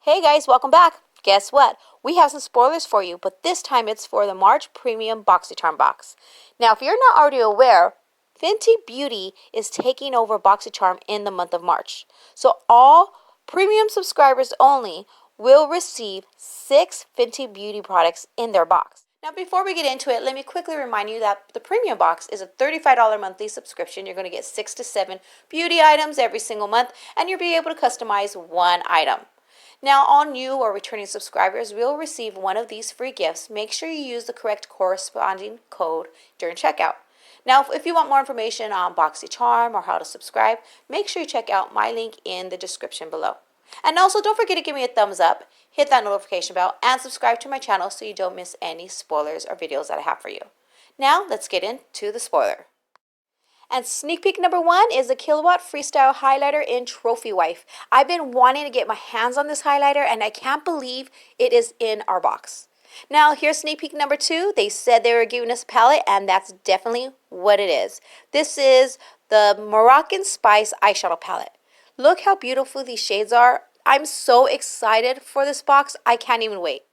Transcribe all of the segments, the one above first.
Hey guys, welcome back. Guess what? We have some spoilers for you, but this time it's for the March Premium Boxycharm box. Now, if you're not already aware, fentybeauty is taking over Boxycharm in the month of March. So all premium subscribers only will receive 6 fentybeauty products in their box. Now, before we get into it, let me quickly remind you that the premium box is a $35 monthly subscription. You're going to get 6 to 7 beauty items every single month, and you'll be able to customize one item. Now, all new or returning subscribers will receive one of these free gifts. Make sure you use the correct corresponding code during checkout. Now, if you want more information on Boxycharm or how to subscribe, make sure you check out my link in the description below. And also, don't forget to give me a thumbs up, hit that notification bell, and subscribe to my channel so you don't miss any spoilers or videos that I have for you. Now, let's get into the spoiler. And sneak peek number 1 is the Kilowatt Freestyle Highlighter in Trophy Wife. I've been wanting to get my hands on this highlighter, and I can't believe it is in our box. Now, here's sneak peek number 2. They said they were giving us a palette, and that's definitely what it is. This is the Moroccan Spice eyeshadow palette. Look how beautiful these shades are. I'm so excited for this box. I can't even wait.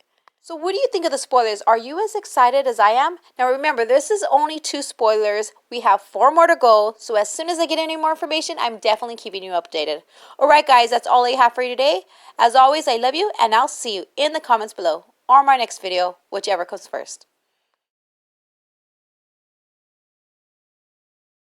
So what do you think of the spoilers? Are you as excited as I am? Now remember, this is only 2 spoilers. We have 4 more to go. So as soon as I get any more information, I'm definitely keeping you updated. Alright guys, that's all I have for you today. As always, I love you, and I'll see you in the comments below or my next video, whichever comes first.